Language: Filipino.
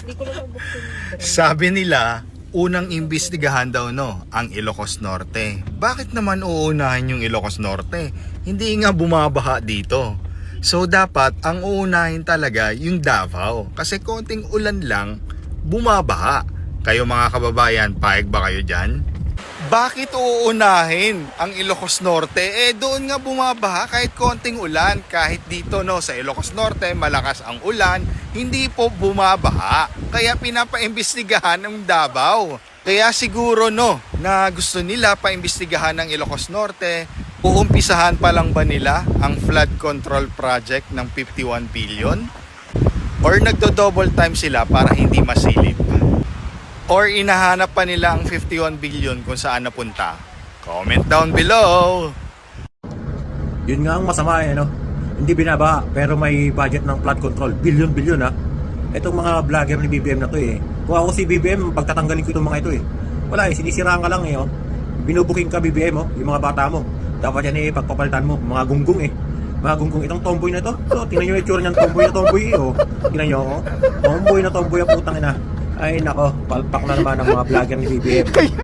Hindi ko lang mabuksan yung brand. Sabi nila, unang imbestigahan daw ang Ilocos Norte. Bakit naman uunahin yung Ilocos Norte? Hindi nga bumabaha dito. So dapat ang uunahin talaga yung Davao. Kasi konting ulan lang, bumabaha. Kayo mga kababayan, paig ba kayo dyan? Bakit uunahin ang Ilocos Norte? Doon nga bumabaha kahit konting ulan. Kahit dito sa Ilocos Norte, malakas ang ulan, hindi po bumabaha. Kaya pinapaimbestigahan ng Davao. Kaya siguro na gusto nila paimbestigahan ng Ilocos Norte. Uumpisahan pa lang ba nila ang flood control project ng 51 billion? Or nagdo-double time sila para hindi masilip? Or inahanap pa nila ang 51 billion kung saan napunta? Comment down below! Yun nga ang masama Hindi binaba pero may budget ng flood control. Billion ha. Itong mga vlogger ni BBM na to Kung ako si BBM, pagtatanggalin ko itong mga ito Wala sinisiraan ka lang Binubuking ka BBM yung mga bata mo. Dapat yan pagpapalitan mo. Mga gunggong Mga gunggong itong tomboy na to. So, tingnan nyo yung itsura niyang tomboy Tingnan nyo tomboy na tomboy ang putang ina. Ay nako, palpak na naman ang mga vlogger ni BBM.